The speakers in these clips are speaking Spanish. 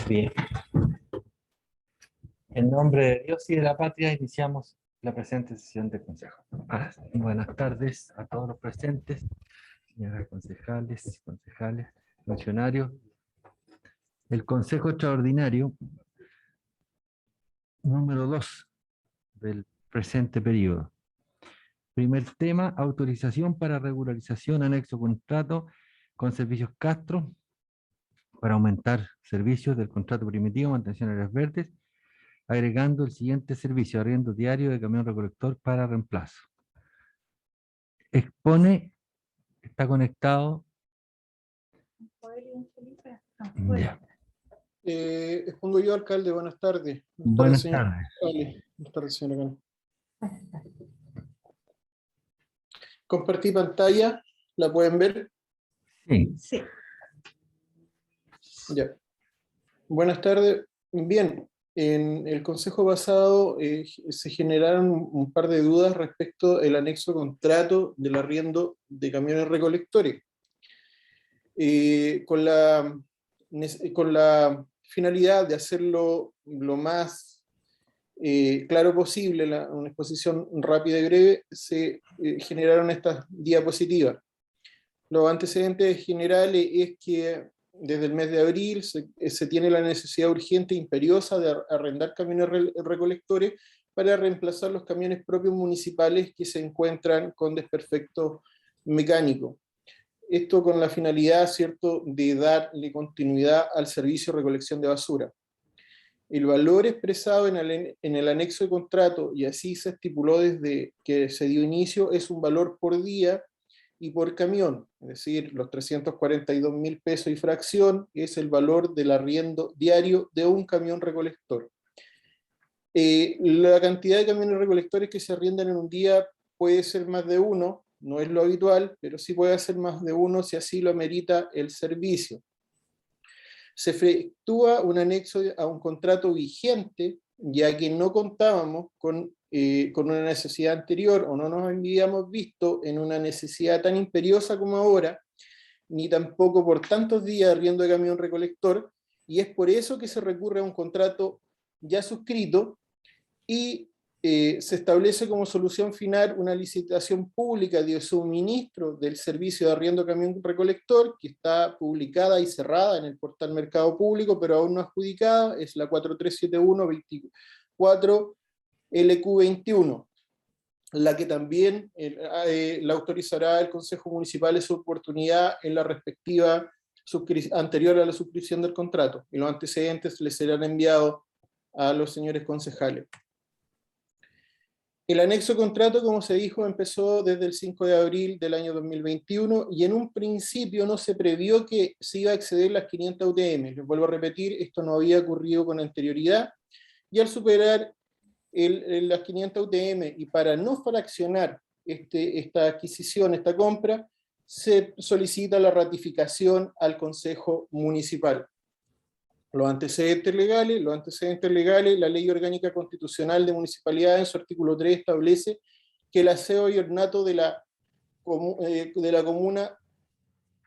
Bien. En nombre de Dios y de la patria iniciamos la presente sesión del Consejo. Buenas tardes a todos los presentes, señoras concejales, concejales, funcionarios. El Consejo Extraordinario número 2 del presente periodo. Primer tema, autorización para regularización anexo contrato con Servicios Castro para aumentar servicios del contrato primitivo, mantención de áreas verdes, agregando el siguiente servicio: arriendo diario de camión recolector para reemplazo. Expone, está conectado. Ya. Expongo yo, alcalde. Buenas tardes. Buenas tardes. Buenas tardes, señora. Compartí pantalla. ¿La pueden ver? Sí. Sí. Ya. Buenas tardes. Bien, en el consejo pasado se generaron un par de dudas respecto al anexo contrato del arriendo de camiones recolectores. Con la finalidad de hacerlo lo más claro posible, una exposición rápida y breve, se generaron estas diapositivas. Los antecedentes generales es que desde el mes de abril se tiene la necesidad urgente e imperiosa de arrendar camiones recolectores para reemplazar los camiones propios municipales que se encuentran con desperfectos mecánicos. Esto con la finalidad, ¿cierto?, de darle continuidad al servicio de recolección de basura. El valor expresado en el anexo de contrato, y así se estipuló desde que se dio inicio, es un valor por día y por camión, es decir, los 342.000 pesos y fracción es el valor del arriendo diario de un camión recolector. La cantidad de camiones recolectores que se arriendan en un día puede ser más de uno, no es lo habitual, pero sí puede ser más de uno si así lo amerita el servicio. Se efectúa un anexo a un contrato vigente, ya que no contábamos con una necesidad anterior, o no nos habíamos visto en una necesidad tan imperiosa como ahora, ni tampoco por tantos días arriendo de camión recolector, y es por eso que se recurre a un contrato ya suscrito, y se establece como solución final una licitación pública de suministro del servicio de arriendo camión recolector, que está publicada y cerrada en el portal Mercado Público, pero aún no adjudicada, es la 4371-24 LQ21, la que también la autorizará el Consejo Municipal en su oportunidad en la respectiva anterior a la suscripción del contrato, y los antecedentes les serán enviados a los señores concejales. El anexo contrato, como se dijo, empezó desde el 5 de abril del año 2021 y en un principio no se previó que se iba a exceder las 500 UTM. Les vuelvo a repetir, esto no había ocurrido con anterioridad, y al superar las 500 UTM y para no fraccionar esta adquisición, esta compra, se solicita la ratificación al Consejo Municipal. Los antecedentes legales, la Ley Orgánica Constitucional de Municipalidad en su artículo 3 establece que el aseo y ornato de la comuna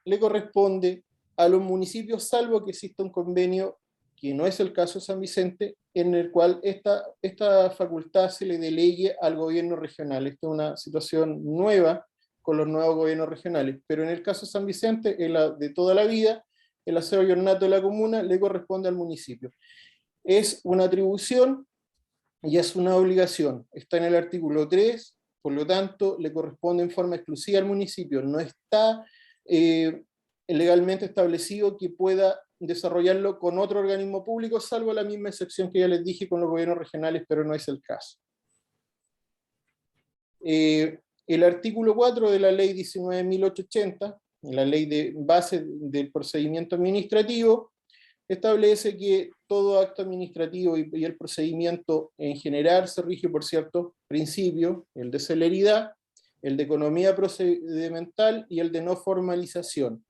le corresponde a los municipios, salvo que exista un convenio, que no es el caso de San Vicente, en el cual esta facultad se le delegue al gobierno regional. Esta es una situación nueva con los nuevos gobiernos regionales, pero en el caso de San Vicente, de toda la vida, el aseo y ornato de la comuna le corresponde al municipio. Es una atribución y es una obligación. Está en el artículo 3, por lo tanto, le corresponde en forma exclusiva al municipio. No está legalmente establecido que pueda desarrollarlo con otro organismo público, salvo la misma excepción que ya les dije con los gobiernos regionales, pero no es el caso. El artículo 4 de la ley 19.880, la ley de base del procedimiento administrativo, establece que todo acto administrativo y el procedimiento en general se rige por ciertos principios: el de celeridad, el de economía procedimental y el de no formalización.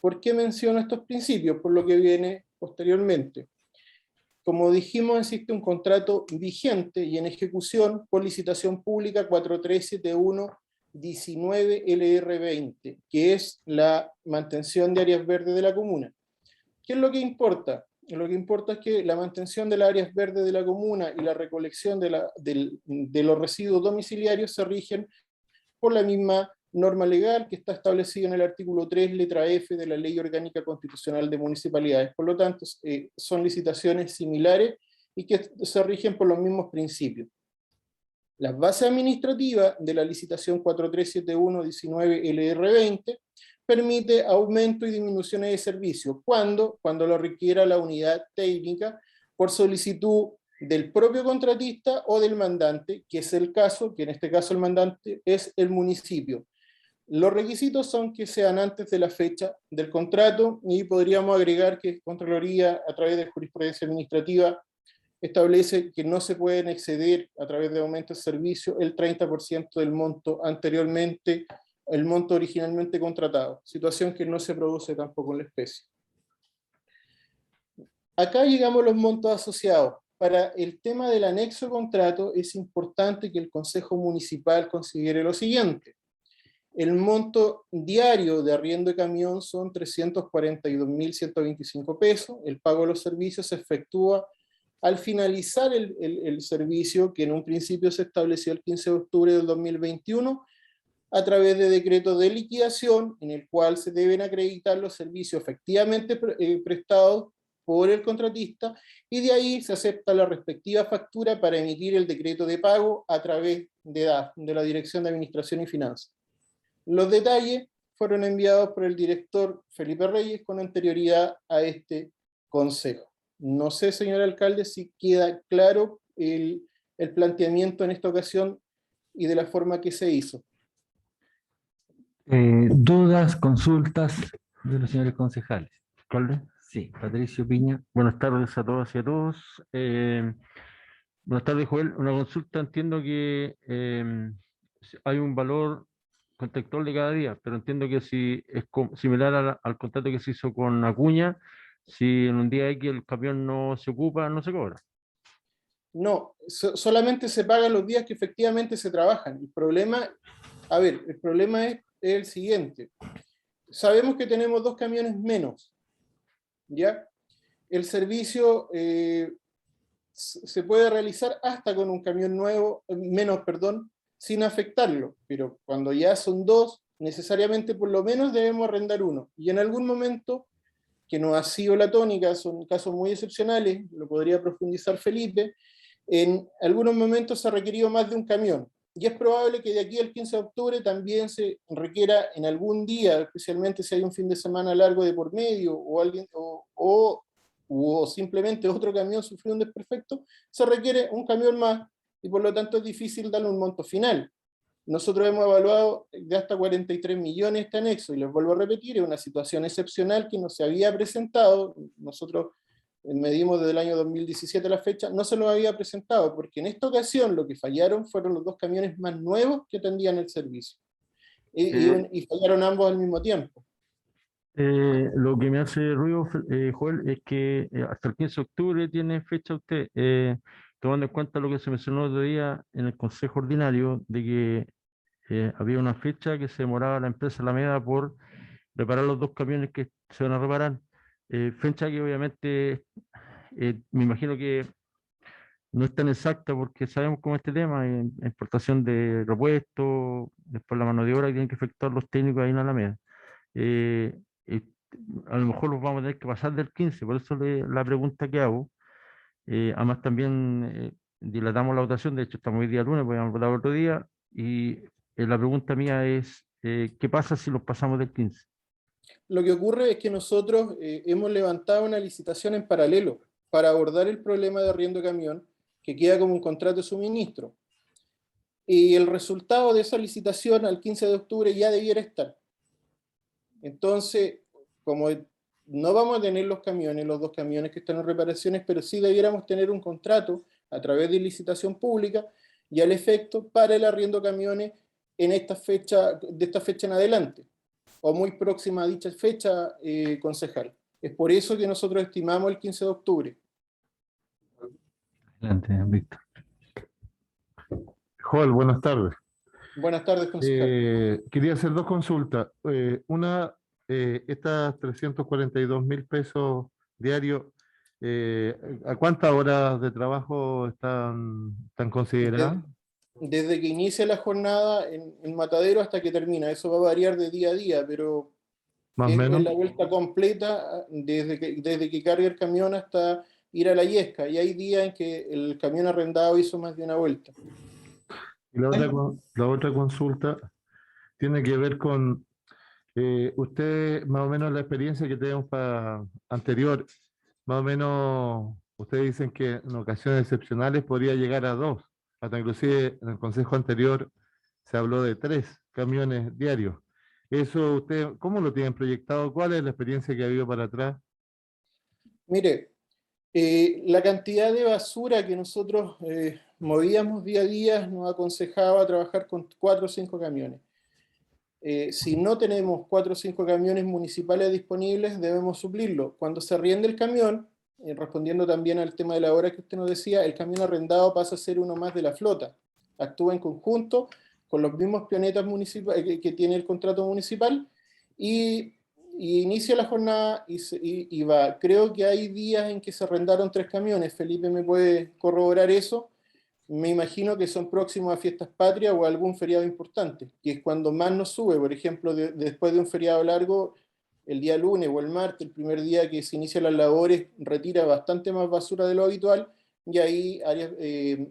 ¿Por qué menciono estos principios? Por lo que viene posteriormente. Como dijimos, existe un contrato vigente y en ejecución por licitación pública 4371 19LR20, que es la mantención de áreas verdes de la comuna. ¿Qué es lo que importa? Lo que importa es que la mantención de las áreas verdes de la comuna y la recolección de los residuos domiciliarios se rigen por la misma norma legal que está establecida en el artículo 3, letra F de la Ley Orgánica Constitucional de Municipalidades. Por lo tanto, son licitaciones similares y que se rigen por los mismos principios. Las bases administrativas de la licitación 4371-19LR20 permite aumento y disminuciones de servicio. ¿Cuándo? Cuando lo requiera la unidad técnica por solicitud del propio contratista o del mandante, que es el caso, que en este caso el mandante es el municipio. Los requisitos son que sean antes de la fecha del contrato y podríamos agregar que Contraloría, a través de jurisprudencia administrativa, establece que no se pueden exceder a través de aumento de servicio el 30% del monto anteriormente, el monto originalmente contratado, situación que no se produce tampoco en la especie. Acá llegamos a los montos asociados. Para el tema del anexo de contrato es importante que el Consejo Municipal considere lo siguiente. El monto diario de arriendo de camión son 342.125 pesos, el pago de los servicios se efectúa al finalizar el servicio, que en un principio se estableció el 15 de octubre del 2021, a través de decreto de liquidación, en el cual se deben acreditar los servicios efectivamente prestados por el contratista, y de ahí se acepta la respectiva factura para emitir el decreto de pago a través de la Dirección de Administración y Finanzas. Los detalles fueron enviados por el director Felipe Reyes con anterioridad a este consejo. No sé, señor alcalde, si queda claro el planteamiento en esta ocasión y de la forma que se hizo. ¿Dudas, consultas de los señores concejales? ¿Alcalde? Sí, Patricio Piña. Buenas tardes a todas y a todos. Buenas tardes, Joel. Una consulta, entiendo que hay un valor contractual de cada día, pero entiendo que si es similar al contrato que se hizo con Acuña, si en un día X el camión no se ocupa, no se cobra. No, solamente se pagan los días que efectivamente se trabajan. El problema es el siguiente. Sabemos que tenemos 2 camiones menos, ¿ya? El servicio se puede realizar hasta con un camión menos, sin afectarlo, pero cuando ya son 2, necesariamente por lo menos debemos arrendar uno. Y en algún momento, que no ha sido la tónica, son casos muy excepcionales, lo podría profundizar Felipe, en algunos momentos se ha requerido más de un camión. Y es probable que de aquí al 15 de octubre también se requiera en algún día, especialmente si hay un fin de semana largo de por medio, o simplemente otro camión sufrió un desperfecto, se requiere un camión más, y por lo tanto es difícil darle un monto final. Nosotros hemos evaluado de hasta 43 millones este anexo, y les vuelvo a repetir, es una situación excepcional que no se había presentado. Nosotros medimos desde el año 2017 a la fecha, no se lo había presentado, porque en esta ocasión lo que fallaron fueron los 2 camiones más nuevos que atendían el servicio. Y fallaron ambos al mismo tiempo. Lo que me hace ruido, Joel, es que hasta el 15 de octubre tiene fecha usted, tomando en cuenta lo que se mencionó el otro día en el Consejo Ordinario, de que había una fecha que se demoraba la empresa Alameda por reparar los 2 camiones que se van a reparar. Fecha que obviamente me imagino que no es tan exacta porque sabemos cómo es este tema, importación de repuestos, después la mano de obra que tienen que efectuar los técnicos ahí en Alameda. Eh, eh, a lo mejor los vamos a tener que pasar del 15, por eso la pregunta que hago. Además también dilatamos la votación, de hecho estamos hoy día lunes, podemos votar otro día, y la pregunta mía es, ¿qué pasa si los pasamos del 15? Lo que ocurre es que nosotros hemos levantado una licitación en paralelo para abordar el problema de arriendo de camión, que queda como un contrato de suministro. Y el resultado de esa licitación al 15 de octubre ya debiera estar. Entonces, como no vamos a tener los 2 camiones que están en reparaciones, pero sí debiéramos tener un contrato a través de licitación pública y al efecto para el arriendo de camiones de esta fecha en adelante, o muy próxima a dicha fecha, concejal. Es por eso que nosotros estimamos el 15 de octubre. Adelante, Víctor. Joel, buenas tardes. Buenas tardes, concejal. Quería hacer dos consultas. Una, estas 342.000 pesos diarios, eh, ¿a cuántas horas de trabajo están consideradas? De- Desde que inicia la jornada en Matadero hasta que termina. Eso va a variar de día a día, pero Más o es menos. la vuelta completa desde que carga el camión hasta ir a la Yesca. Y hay días en que el camión arrendado hizo más de una vuelta. Y la otra consulta tiene que ver con usted, más o menos la experiencia que tenemos anterior, más o menos, ustedes dicen que en ocasiones excepcionales podría llegar a dos, hasta inclusive en el consejo anterior se habló de 3 camiones diarios. Eso usted, ¿cómo lo tienen proyectado? ¿Cuál es la experiencia que ha habido para atrás? Mire, la cantidad de basura que nosotros movíamos día a día nos aconsejaba trabajar con 4 o 5 camiones. Si no tenemos 4 o 5 camiones municipales disponibles, debemos suplirlo. Cuando se arriende el camión, respondiendo también al tema de la hora que usted nos decía, el camión arrendado pasa a ser uno más de la flota. Actúa en conjunto con los mismos pionetas municipales que tiene el contrato municipal y inicia la jornada y va. Creo que hay días en que se arrendaron 3 camiones. Felipe me puede corroborar eso. Me imagino que son próximos a fiestas patrias o a algún feriado importante, que es cuando más nos sube. Por ejemplo, después de un feriado largo, el día lunes o el martes, el primer día que se inician las labores, retira bastante más basura de lo habitual y ahí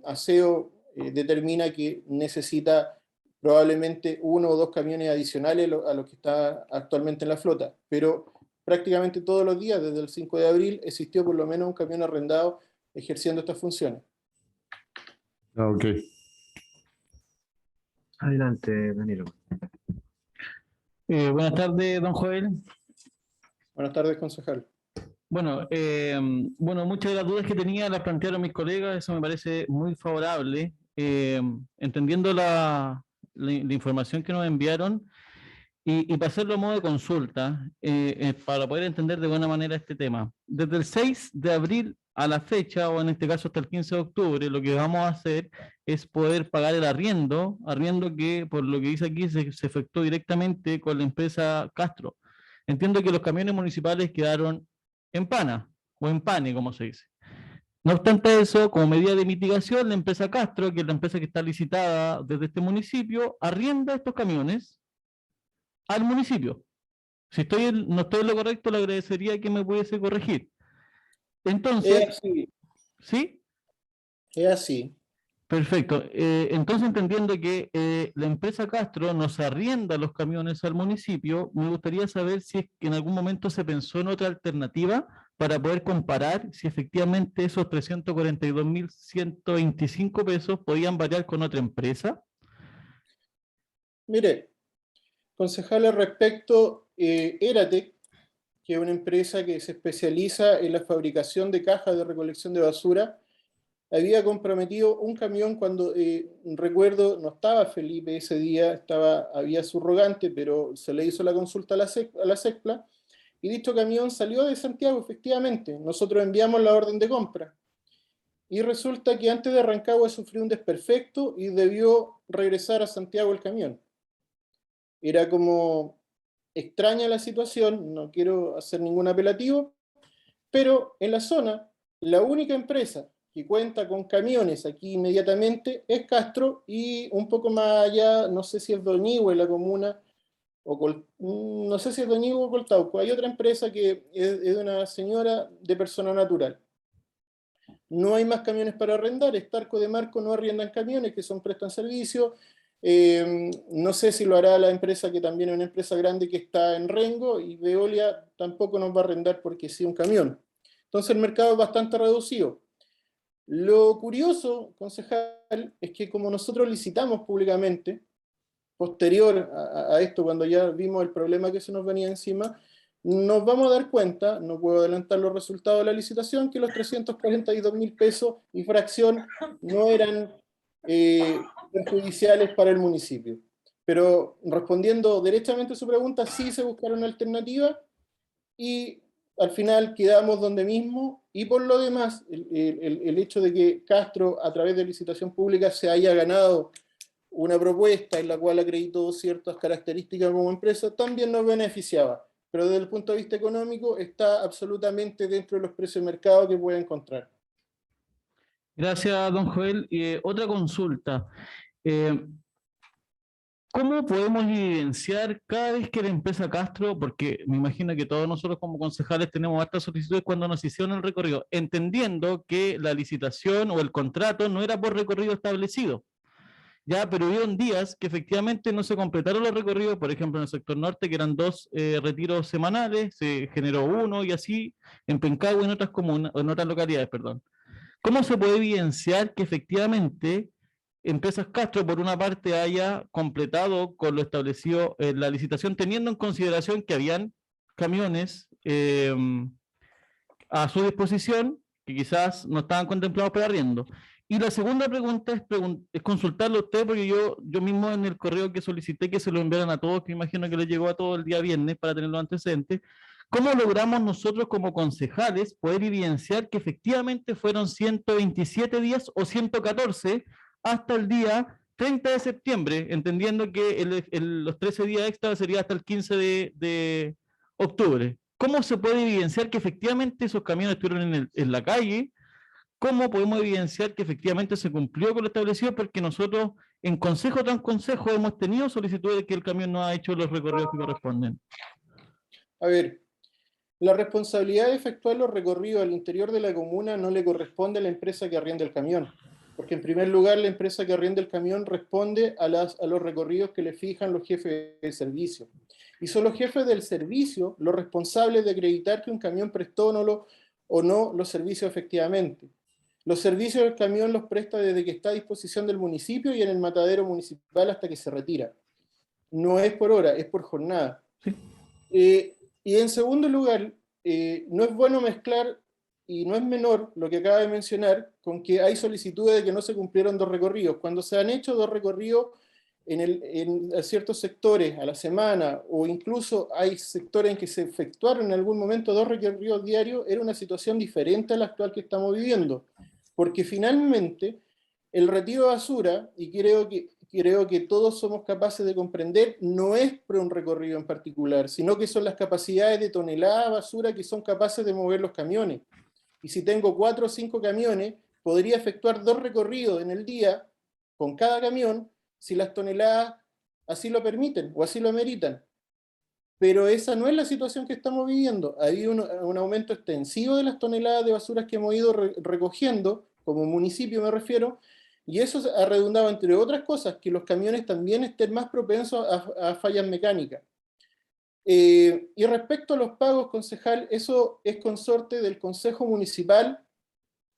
Aseo determina que necesita probablemente 1 o 2 camiones adicionales a los que está actualmente en la flota. Pero prácticamente todos los días, desde el 5 de abril, existió por lo menos un camión arrendado ejerciendo estas funciones. Ah, ok. Adelante, Danilo. Buenas tardes, don Joel. Buenas tardes, concejal. Bueno, muchas de las dudas que tenía las plantearon mis colegas, eso me parece muy favorable. Entendiendo la información que nos enviaron y para hacerlo a modo de consulta, para poder entender de buena manera este tema. Desde el 6 de abril a la fecha, o en este caso hasta el 15 de octubre, lo que vamos a hacer es poder pagar el arriendo que por lo que dice aquí se efectuó directamente con la empresa Castro. Entiendo que los camiones municipales quedaron en pana, o en pane, como se dice. No obstante eso, como medida de mitigación, la empresa Castro, que es la empresa que está licitada desde este municipio, arrienda estos camiones al municipio. Si no estoy en lo correcto, le agradecería que me pudiese corregir. Es Entonces, así, ¿sí? es así. Perfecto. Entonces, entendiendo que la empresa Castro nos arrienda los camiones al municipio, me gustaría saber si es que en algún momento se pensó en otra alternativa para poder comparar si efectivamente esos 342.125 pesos podían variar con otra empresa. Mire, concejal, al respecto, Eratec, que es una empresa que se especializa en la fabricación de cajas de recolección de basura, había comprometido un camión cuando, recuerdo, no estaba Felipe ese día, había subrogante, pero se le hizo la consulta a la SECPLA, y dicho camión salió de Santiago, efectivamente. Nosotros enviamos la orden de compra. Y resulta que antes de Rancagua sufrió un desperfecto y debió regresar a Santiago el camión. Era como extraña la situación, no quiero hacer ningún apelativo, pero en la zona, la única empresa que cuenta con camiones aquí inmediatamente es Castro, y un poco más allá, no sé si es Doñihue la comuna, no sé si es Doñihue o Coltauco, hay otra empresa que es de una señora de persona natural. No hay más camiones para arrendar, Estarco de Marco no arriendan camiones, que prestan servicio. No sé si lo hará la empresa, que también es una empresa grande que está en Rengo, y Veolia tampoco nos va a arrendar porque sí un camión. Entonces el mercado es bastante reducido. Lo curioso, concejal, es que como nosotros licitamos públicamente, posterior a esto, cuando ya vimos el problema que se nos venía encima, nos vamos a dar cuenta, no puedo adelantar los resultados de la licitación, que los 342.000 pesos y fracción no eran perjudiciales para el municipio. Pero respondiendo derechamente a su pregunta, sí se buscaron alternativas y al final quedamos donde mismo. Y por lo demás, el hecho de que Castro, a través de licitación pública, se haya ganado una propuesta en la cual acreditó ciertas características como empresa, también nos beneficiaba. Pero desde el punto de vista económico está absolutamente dentro de los precios de mercado que puede encontrar. Gracias, don Joel. Otra consulta. Eh, ¿Cómo podemos evidenciar cada vez que la empresa Castro, porque me imagino que todos nosotros como concejales tenemos hartas solicitudes cuando nos hicieron el recorrido, entendiendo que la licitación o el contrato no era por recorrido establecido? Ya, pero hubieron días que efectivamente no se completaron los recorridos, por ejemplo en el sector norte, que eran 2 retiros semanales, se generó uno y así en Pencahue y en otras comunas, en otras localidades, perdón. ¿Cómo se puede evidenciar que efectivamente Empresas Castro, por una parte, haya completado con lo establecido en la licitación, teniendo en consideración que habían camiones a su disposición que quizás no estaban contemplados para arriendo? Y la segunda pregunta es consultarlo a usted, porque yo mismo en el correo que solicité que se lo enviaran a todos, que imagino que les llegó a todos el día viernes para tener los antecedentes, ¿cómo logramos nosotros como concejales poder evidenciar que efectivamente fueron 127 días o 114 hasta el día 30 de septiembre, entendiendo que los 13 días extra sería hasta el 15 de octubre? ¿Cómo se puede evidenciar que efectivamente esos camiones estuvieron en la calle? ¿Cómo podemos evidenciar que efectivamente se cumplió con lo establecido? Porque nosotros en consejo tras consejo hemos tenido solicitudes de que el camión no ha hecho los recorridos que corresponden. A ver, la responsabilidad de efectuar los recorridos al interior de la comuna no le corresponde a la empresa que arrienda el camión, porque en primer lugar la empresa que arrienda el camión responde a los recorridos que le fijan los jefes de servicio. Y son los jefes del servicio los responsables de acreditar que un camión prestó o no los servicios efectivamente. Los servicios del camión los presta desde que está a disposición del municipio y en el matadero municipal hasta que se retira. No es por hora, es por jornada. Sí. Y en segundo lugar, no es bueno mezclar, y no es menor lo que acaba de mencionar, con que hay solicitudes de que no se cumplieron 2 recorridos. Cuando se han hecho 2 recorridos en ciertos sectores a la semana, o incluso hay sectores en que se efectuaron en algún momento 2 recorridos diarios, era una situación diferente a la actual que estamos viviendo. Porque finalmente el retiro de basura, y creo que todos somos capaces de comprender, no es por un recorrido en particular, sino que son las capacidades de tonelada de basura que son capaces de mover los camiones. Y si tengo 4 o 5 camiones, podría efectuar 2 recorridos en el día con cada camión, si las toneladas así lo permiten o así lo ameritan. Pero esa no es la situación que estamos viviendo. Ha habido un aumento extensivo de las toneladas de basuras que hemos ido recogiendo, como municipio me refiero, y eso ha redundado, entre otras cosas, que los camiones también estén más propensos a fallas mecánicas. Y respecto a los pagos, concejal, eso es consorte del Consejo Municipal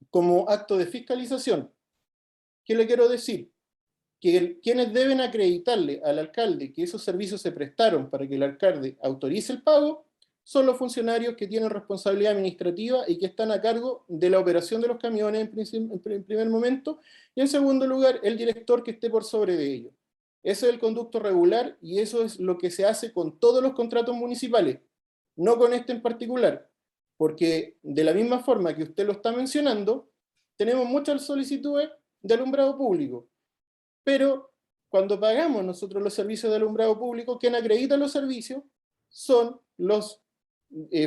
como acto de fiscalización. ¿Qué le quiero decir? Que quienes deben acreditarle al alcalde que esos servicios se prestaron para que el alcalde autorice el pago son los funcionarios que tienen responsabilidad administrativa y que están a cargo de la operación de los camiones en primer momento, y en segundo lugar el director que esté por sobre de ellos. Ese es el conducto regular y eso es lo que se hace con todos los contratos municipales, no con este en particular, porque de la misma forma que usted lo está mencionando, tenemos muchas solicitudes de alumbrado público. Pero cuando pagamos nosotros los servicios de alumbrado público, quien acredita los servicios son los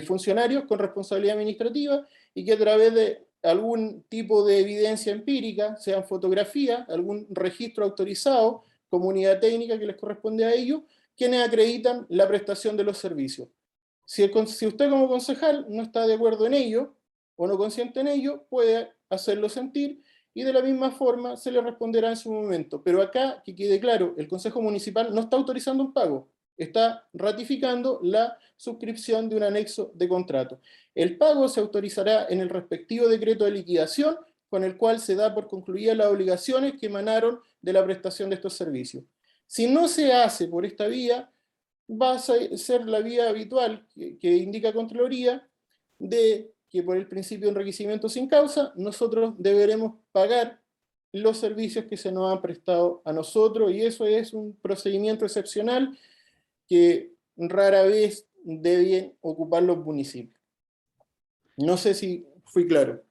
funcionarios con responsabilidad administrativa y que a través de algún tipo de evidencia empírica, sean fotografías, algún registro autorizado, comunidad técnica que les corresponde a ellos, quienes acreditan la prestación de los servicios. Si usted como concejal no está de acuerdo en ello o no consiente en ello, puede hacerlo sentir y de la misma forma se le responderá en su momento. Pero acá, que quede claro, el Consejo Municipal no está autorizando un pago, está ratificando la suscripción de un anexo de contrato. El pago se autorizará en el respectivo decreto de liquidación, con el cual se da por concluidas las obligaciones que emanaron de la prestación de estos servicios. Si no se hace por esta vía, va a ser la vía habitual que indica Contraloría, de que por el principio de enriquecimiento sin causa, nosotros deberemos pagar los servicios que se nos han prestado a nosotros, y eso es un procedimiento excepcional que rara vez deben ocupar los municipios. No sé si fui claro.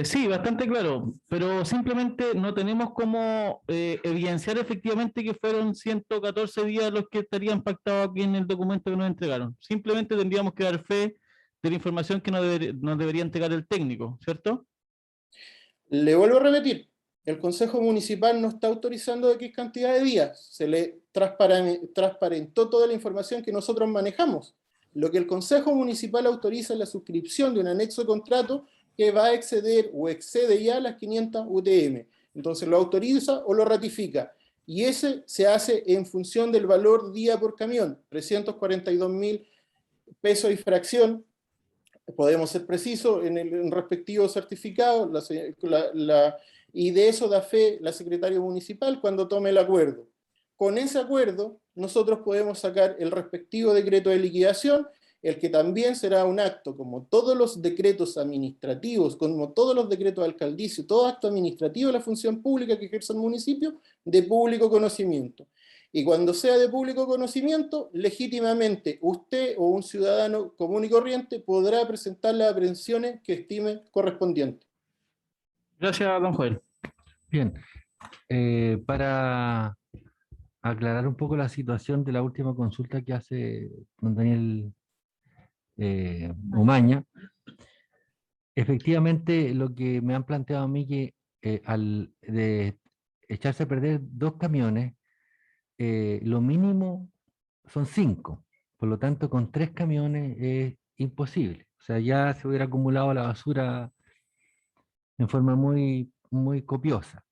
Sí, bastante claro, pero simplemente no tenemos cómo evidenciar efectivamente que fueron 114 días los que estarían pactados aquí en el documento que nos entregaron. Simplemente tendríamos que dar fe de la información que nos debería entregar el técnico, ¿cierto? Le vuelvo a repetir, el Consejo Municipal no está autorizando X cantidad de días, se le transparentó toda la información que nosotros manejamos. Lo que el Consejo Municipal autoriza es la suscripción de un anexo de contrato que va a exceder o excede ya las 500 UTM. Entonces lo autoriza o lo ratifica. Y ese se hace en función del valor día por camión, 342.000 pesos y fracción. Podemos ser precisos en el respectivo certificado, y de eso da fe la secretaria municipal cuando tome el acuerdo. Con ese acuerdo, nosotros podemos sacar el respectivo decreto de liquidación, el que también será un acto, como todos los decretos administrativos, como todos los decretos alcaldicios, todo acto administrativo de la función pública que ejerce el municipio, de público conocimiento. Y cuando sea de público conocimiento, legítimamente usted o un ciudadano común y corriente podrá presentar las aprehensiones que estime correspondientes. Gracias, don Joel. Bien, para aclarar un poco la situación de la última consulta que hace don Daniel Umaña, efectivamente lo que me han planteado a mí que al de echarse a perder 2 camiones, lo mínimo son 5, por lo tanto con 3 camiones es imposible. O sea, ya se hubiera acumulado la basura en forma muy copiosa.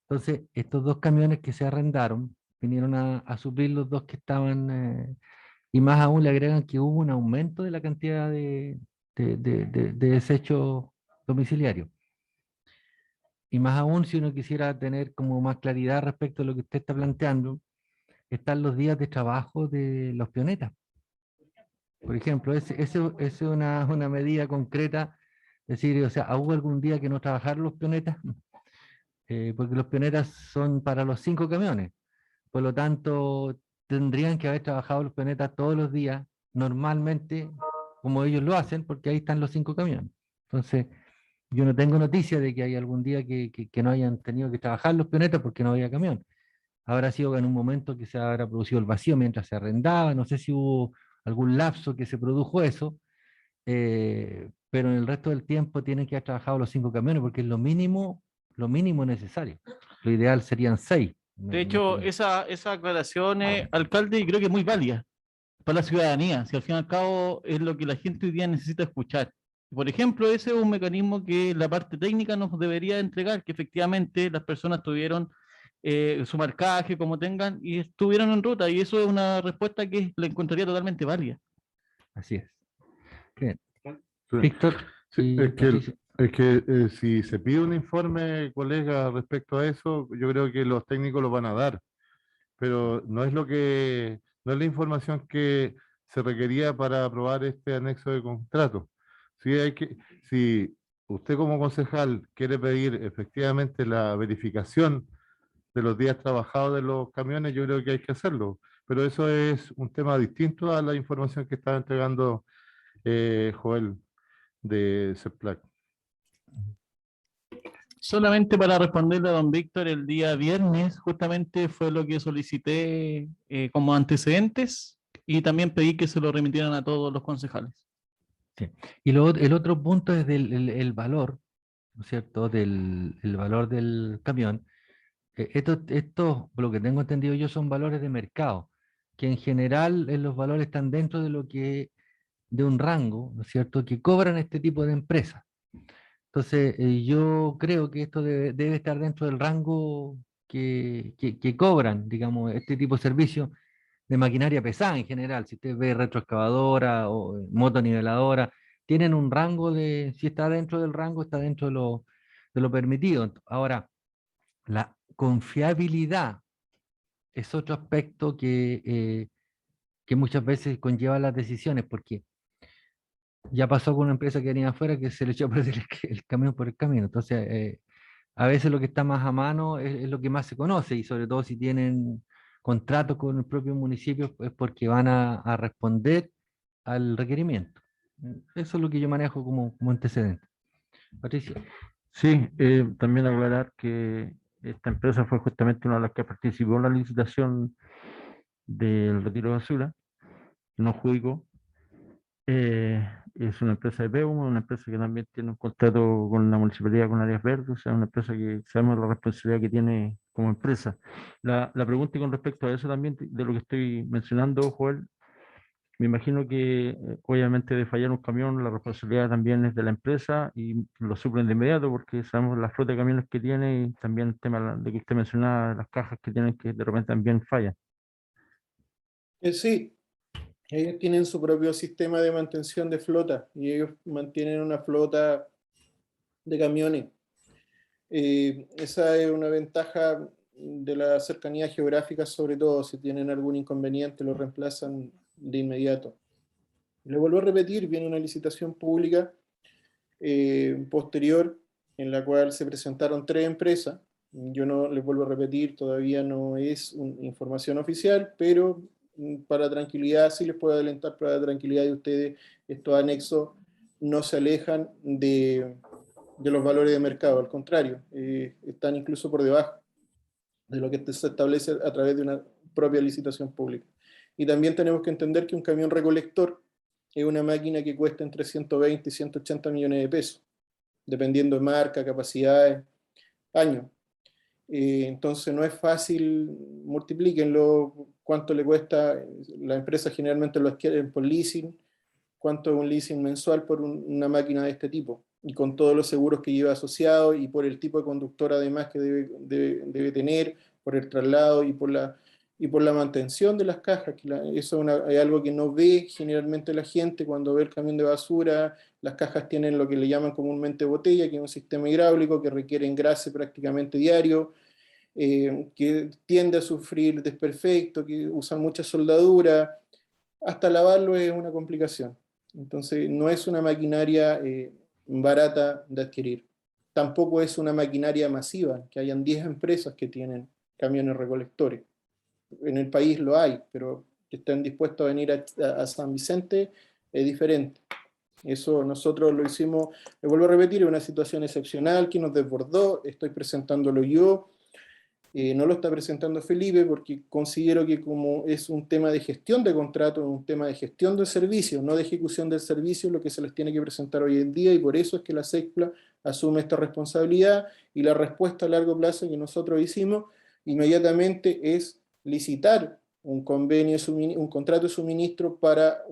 Entonces, estos 2 camiones que se arrendaron vinieron a suplir los 2 que estaban, y más aún le agregan que hubo un aumento de la cantidad de desechos domiciliarios. Y más aún si uno quisiera tener como más claridad respecto a lo que usted está planteando, están los días de trabajo de los pionetas. Por ejemplo, esa es una medida concreta, es decir, o sea, ¿hubo algún día que no trabajaron los pionetas? Porque los pionetas son para los 5 camiones. Por lo tanto, tendrían que haber trabajado los pionetas todos los días, normalmente, como ellos lo hacen, porque ahí están los 5 camiones. Entonces, yo no tengo noticia de que hay algún día que no hayan tenido que trabajar los pionetas porque no había camión. Habrá sido en un momento que se habrá producido el vacío mientras se arrendaba, no sé si hubo algún lapso que se produjo eso, pero en el resto del tiempo tienen que haber trabajado los 5 camiones porque es lo mínimo necesario. Lo ideal serían 6. De hecho, esa aclaración, alcalde, creo que es muy válida para la ciudadanía, si al fin y al cabo es lo que la gente hoy día necesita escuchar. Por ejemplo, ese es un mecanismo que la parte técnica nos debería entregar, que efectivamente las personas tuvieron su marcaje, como tengan, y estuvieron en ruta, y eso es una respuesta que la encontraría totalmente válida. Así es. Bien. Sí. Víctor. Sí, y Patricio. si se pide un informe, colega, respecto a eso, yo creo que los técnicos lo van a dar, pero no es no es la información que se requería para aprobar este anexo de contrato. Si usted como concejal quiere pedir efectivamente la verificación de los días trabajados de los camiones, yo creo que hay que hacerlo, pero eso es un tema distinto a la información que estaba entregando Joel de CEPLAC. Solamente para responderle a don Víctor, el día viernes justamente fue lo que solicité como antecedentes y también pedí que se lo remitieran a todos los concejales. Sí. Y el otro punto es el valor, ¿no es cierto?, el valor del camión. Estos, por lo que tengo entendido yo, son valores de mercado, que en general los valores están dentro de lo que, de un rango, ¿no es cierto?, que cobran este tipo de empresas. Entonces, yo creo que esto debe estar dentro del rango que cobran, digamos, este tipo de servicios de maquinaria pesada en general. Si usted ve retroexcavadora o motoniveladora, tienen un rango de, si está dentro del rango, está dentro de lo permitido. Ahora, la confiabilidad es otro aspecto que muchas veces conlleva las decisiones, porque ya pasó con una empresa que venía afuera que se le echó a perder el camión por el camino. Entonces, a veces lo que está más a mano es lo que más se conoce, y sobre todo si tienen contratos con el propio municipio, es porque van a responder al requerimiento. Eso es lo que yo manejo como antecedente. Patricio. Sí, también aclarar que esta empresa fue justamente una de las que participó en la licitación del retiro de basura, no adjudicó. Es una empresa de PEUM, una empresa que también tiene un contrato con la municipalidad con áreas verdes, o sea, una empresa que sabemos la responsabilidad que tiene como empresa. La pregunta y con respecto a eso también, de lo que estoy mencionando, Joel, me imagino que obviamente de fallar un camión, la responsabilidad también es de la empresa y lo suplen de inmediato porque sabemos la flota de camiones que tiene y también el tema de que usted mencionaba, las cajas que tienen que de repente también fallan. Sí, ellos tienen su propio sistema de mantención de flota y ellos mantienen una flota de camiones. Esa es una ventaja de la cercanía geográfica, sobre todo si tienen algún inconveniente, lo reemplazan de inmediato. Le vuelvo a repetir, viene una licitación pública posterior en la cual se presentaron 3 empresas. Yo no les vuelvo a repetir, todavía no es información oficial, pero para tranquilidad, sí les puedo adelantar para la tranquilidad de ustedes, estos anexos no se alejan de los valores de mercado, al contrario, están incluso por debajo de lo que se establece a través de una propia licitación pública. Y también tenemos que entender que un camión recolector es una máquina que cuesta entre 120 y 180 millones de pesos, dependiendo de marca, capacidades, años. Entonces no es fácil, multiplíquenlo, cuánto le cuesta, la empresa generalmente lo adquieren por leasing, cuánto es un leasing mensual por una máquina de este tipo, y con todos los seguros que lleva asociado y por el tipo de conductor además que debe tener, por el traslado y por la mantención de las cajas, que eso es algo que no ve generalmente la gente cuando ve el camión de basura. Las cajas tienen lo que le llaman comúnmente botella, que es un sistema hidráulico que requiere engrase prácticamente diario, que tiende a sufrir desperfecto, que usan mucha soldadura, hasta lavarlo es una complicación. Entonces no es una maquinaria barata de adquirir. Tampoco es una maquinaria masiva, que hayan 10 empresas que tienen camiones recolectores. En el país lo hay, pero que estén dispuestos a venir a San Vicente es diferente. Eso nosotros lo hicimos, le vuelvo a repetir, es una situación excepcional que nos desbordó, estoy presentándolo yo, no lo está presentando Felipe porque considero que como es un tema de gestión de contrato, es un tema de gestión del servicio, no de ejecución del servicio, lo que se les tiene que presentar hoy en día, y por eso es que la SECPLA asume esta responsabilidad, y la respuesta a largo plazo que nosotros hicimos inmediatamente es licitar un convenio, un contrato de suministro para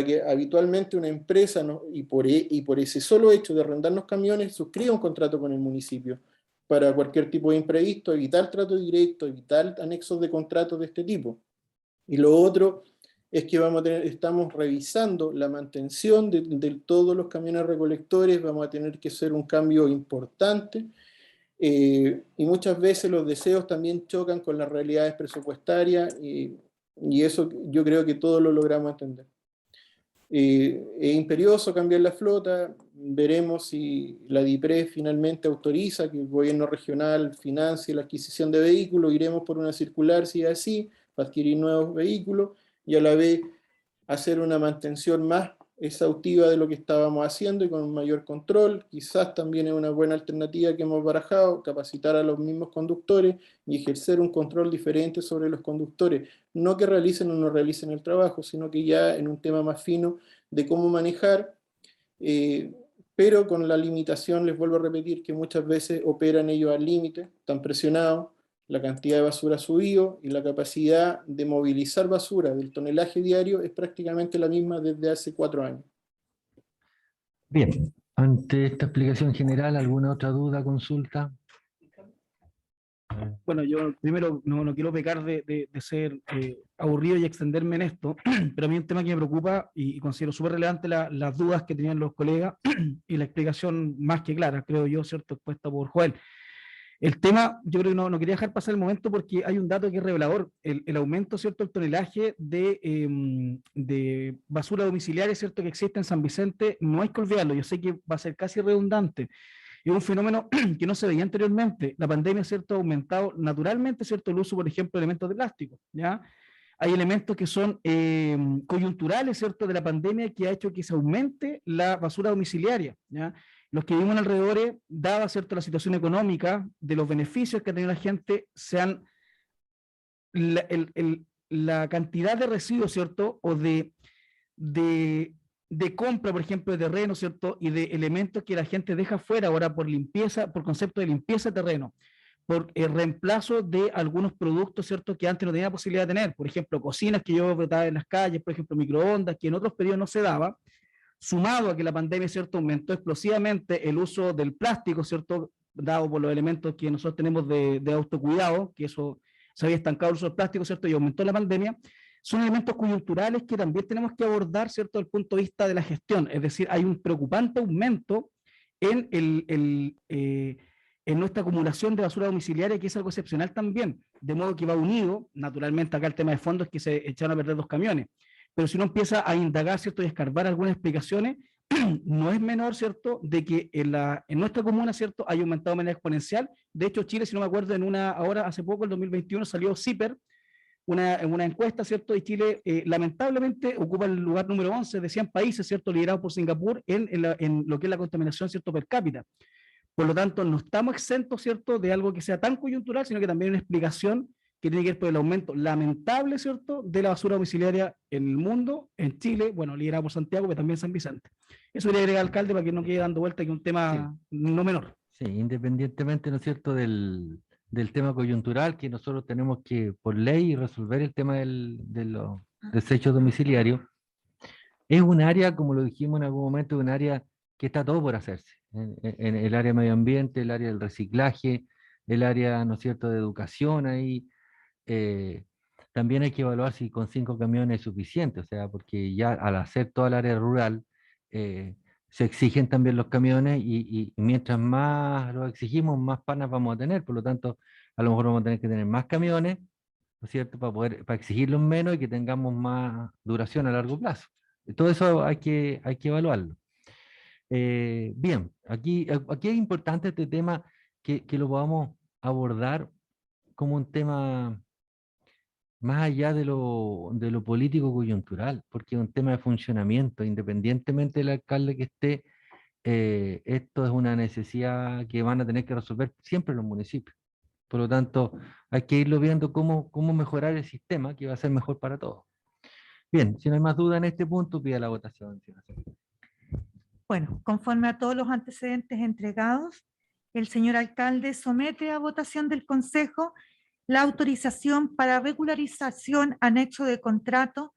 que habitualmente una empresa, ¿no? y por ese solo hecho de arrendarnos camiones, suscriba un contrato con el municipio para cualquier tipo de imprevisto, evitar trato directo, evitar anexos de contratos de este tipo. Y lo otro es que estamos revisando la mantención de todos los camiones recolectores, vamos a tener que hacer un cambio importante, y muchas veces los deseos también chocan con las realidades presupuestarias, y eso yo creo que todos lo logramos entender. Es imperioso cambiar la flota, veremos si la DIPRE finalmente autoriza que el gobierno regional financie la adquisición de vehículos, iremos por una circular si es así, para adquirir nuevos vehículos y a la vez hacer una mantención más exhaustiva de lo que estábamos haciendo y con un mayor control. Quizás también es una buena alternativa que hemos barajado, capacitar a los mismos conductores y ejercer un control diferente sobre los conductores, no que realicen o no realicen el trabajo, sino que ya en un tema más fino de cómo manejar, pero con la limitación, les vuelvo a repetir, que muchas veces operan ellos al límite, están presionados, la cantidad de basura ha subido y la capacidad de movilizar basura del tonelaje diario es prácticamente la misma desde hace 4 años. Bien, ante esta explicación general, ¿alguna otra duda, consulta? Bueno, yo primero no quiero pecar de ser aburrido y extenderme en esto, pero a mí un tema que me preocupa y considero súper relevante las dudas que tenían los colegas y la explicación más que clara, creo yo, ¿cierto?, expuesta por Joel. El tema, yo creo que no quería dejar pasar el momento porque hay un dato que es revelador. El aumento, ¿cierto?, el tonelaje de basura domiciliaria, ¿cierto?, que existe en San Vicente, no hay que olvidarlo. Yo sé que va a ser casi redundante. Es un fenómeno que no se veía anteriormente. La pandemia, ¿cierto?, ha aumentado naturalmente, ¿cierto?, el uso, por ejemplo, de elementos de plástico, ¿ya? Hay elementos que son coyunturales, ¿cierto?, de la pandemia, que ha hecho que se aumente la basura domiciliaria, ¿ya? los que vivimos alrededor, dada, ¿cierto?, la situación económica, de los beneficios que ha tenido la gente, sean la cantidad de residuos, ¿cierto?, o de compra, por ejemplo, de terreno, ¿cierto?, y de elementos que la gente deja fuera ahora por limpieza, por concepto de limpieza de terreno, por el reemplazo de algunos productos, ¿cierto?, que antes no tenía posibilidad de tener, por ejemplo, cocinas que yo botaba en las calles, por ejemplo, microondas, que en otros periodos no se daba, sumado a que la pandemia, ¿cierto?, aumentó explosivamente el uso del plástico, ¿cierto?, dado por los elementos que nosotros tenemos de autocuidado, que eso se había estancado el uso del plástico, ¿cierto?, y aumentó la pandemia. Son elementos coyunturales que también tenemos que abordar, ¿cierto?, desde el punto de vista de la gestión. Es decir, hay un preocupante aumento en, en nuestra acumulación de basura domiciliaria, que es algo excepcional también, de modo que va unido, naturalmente acá el tema de fondo es que se echaron a perder 2 camiones, pero si uno empieza a indagar, ¿cierto?, y escarbar algunas explicaciones, no es menor, ¿cierto?, de que en nuestra comuna, ¿cierto?, haya aumentado de manera exponencial. De hecho, Chile, si no me acuerdo, ahora hace poco, el 2021, salió CIPER, una encuesta, ¿cierto?, y Chile lamentablemente ocupa el lugar número 11 de 100 países, ¿cierto?, liderado por Singapur en lo que es la contaminación, ¿cierto?, per cápita. Por lo tanto, no estamos exentos, ¿cierto?, de algo que sea tan coyuntural, sino que también hay una explicación que tiene que ver por el aumento lamentable, ¿cierto?, de la basura domiciliaria en el mundo, en Chile, bueno, liderado por Santiago, pero también San Vicente. Eso quería agregar, alcalde, para que no quede dando vuelta, que es un tema no menor. Sí, independientemente, ¿no es cierto?, del tema coyuntural, que nosotros tenemos que, por ley, resolver el tema de los desechos domiciliarios, es un área, como lo dijimos en algún momento, un área que está todo por hacerse. En el área de medio ambiente, el área del reciclaje, el área, ¿no es cierto?, de educación ahí. También hay que evaluar si con 5 camiones es suficiente, o sea, porque ya al hacer toda el área rural, se exigen también los camiones y mientras más los exigimos, más panas vamos a tener. Por lo tanto, a lo mejor vamos a tener que tener más camiones, ¿no es cierto?, para exigirlos menos y que tengamos más duración a largo plazo. Todo eso hay que evaluarlo. Bien, aquí es importante este tema que lo podamos abordar como un tema más allá de lo político coyuntural, porque es un tema de funcionamiento, independientemente del alcalde que esté, esto es una necesidad que van a tener que resolver siempre los municipios. Por lo tanto, hay que irlo viendo cómo mejorar el sistema, que va a ser mejor para todos. Bien, si no hay más duda en este punto, pida la votación. Bueno, conforme a todos los antecedentes entregados, el señor alcalde somete a votación del Consejo la autorización para regularización anexo de contrato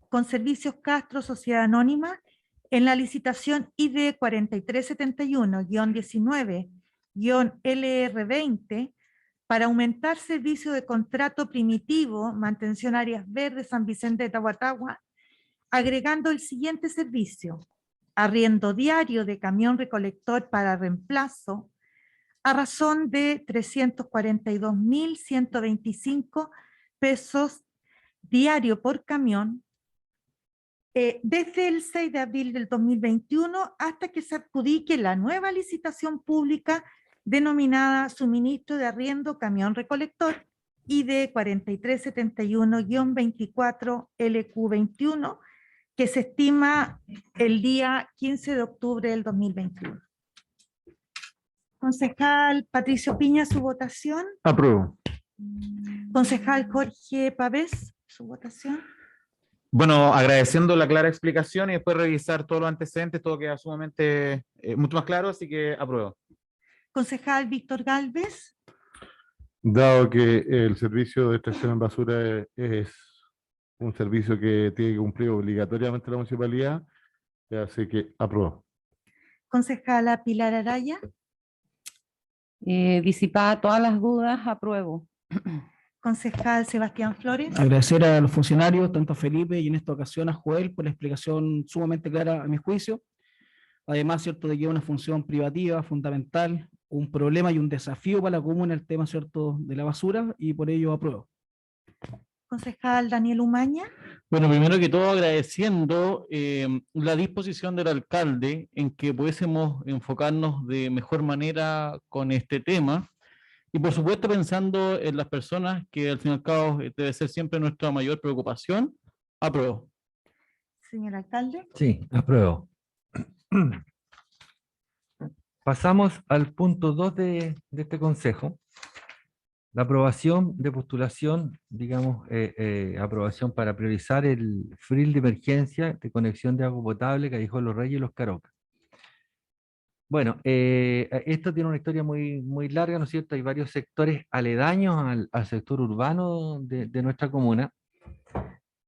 con Servicios Castro Sociedad Anónima en la licitación ID 4371-19-LR20 para aumentar servicio de contrato primitivo, mantención áreas verdes San Vicente de Tahuatahua, agregando el siguiente servicio: arriendo diario de camión recolector para reemplazo a razón de 342.125 pesos diario por camión, desde el 6 de abril del 2021 hasta que se adjudique la nueva licitación pública denominada Suministro de Arriendo Camión Recolector ID 4371-24 LQ21, que se estima el día 15 de octubre del 2021. Concejal Patricio Piña, su votación. Apruebo. Concejal Jorge Pavés, su votación. Bueno, agradeciendo la clara explicación y después revisar todos los antecedentes, todo queda sumamente mucho más claro, así que apruebo. Concejal Víctor Gálvez. Dado que el servicio de extracción en basura es un servicio que tiene que cumplir obligatoriamente la municipalidad, así que apruebo. Concejala Pilar Araya. Disipada todas las dudas, apruebo. Concejal Sebastián Flores. Agradecer a los funcionarios, tanto a Felipe y en esta ocasión a Joel, por la explicación sumamente clara a mi juicio. Además, cierto, de que es una función privativa fundamental, un problema y un desafío para la comuna el tema, cierto, de la basura, y por ello apruebo. Concejal Daniel Umaña. Bueno, primero que todo agradeciendo la disposición del alcalde en que pudiésemos enfocarnos de mejor manera con este tema y por supuesto pensando en las personas que al fin y al cabo debe ser siempre nuestra mayor preocupación. Apruebo. Señor alcalde. Sí, apruebo. Pasamos al punto 2 de este consejo. La aprobación de postulación, digamos, aprobación para priorizar el FRIL de emergencia de conexión de agua potable, Callejón Los Reyes y Los Carocas. Bueno, esto tiene una historia muy, muy larga, ¿no es cierto? Hay varios sectores aledaños al sector urbano de nuestra comuna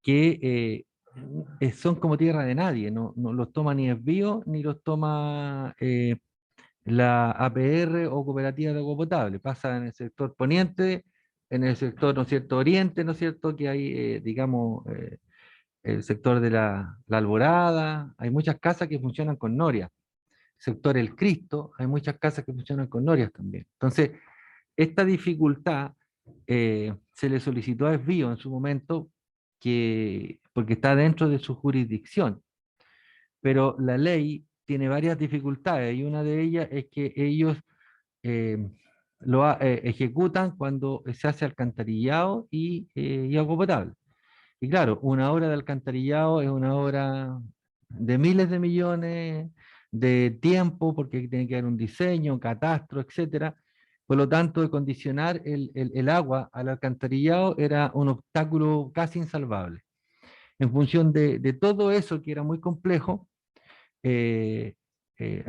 que son como tierra de nadie, no los toma ni Esbío ni los toma la APR o Cooperativa de Agua Potable. Pasa en el sector poniente, en el sector, ¿no es cierto?, oriente, ¿no es cierto?, que hay, digamos, el sector de la Alborada, hay muchas casas que funcionan con noria. Sector El Cristo, hay muchas casas que funcionan con norias también. Entonces, esta dificultad se le solicitó a Esbío en su momento porque está dentro de su jurisdicción, pero la ley tiene varias dificultades y una de ellas es que ellos ejecutan cuando se hace alcantarillado y agua potable. Y claro, una obra de alcantarillado es una obra de miles de millones de tiempo, porque tiene que haber un diseño, un catastro, etcétera. Por lo tanto, de condicionar el agua al alcantarillado era un obstáculo casi insalvable. En función de todo eso, que era muy complejo, eh,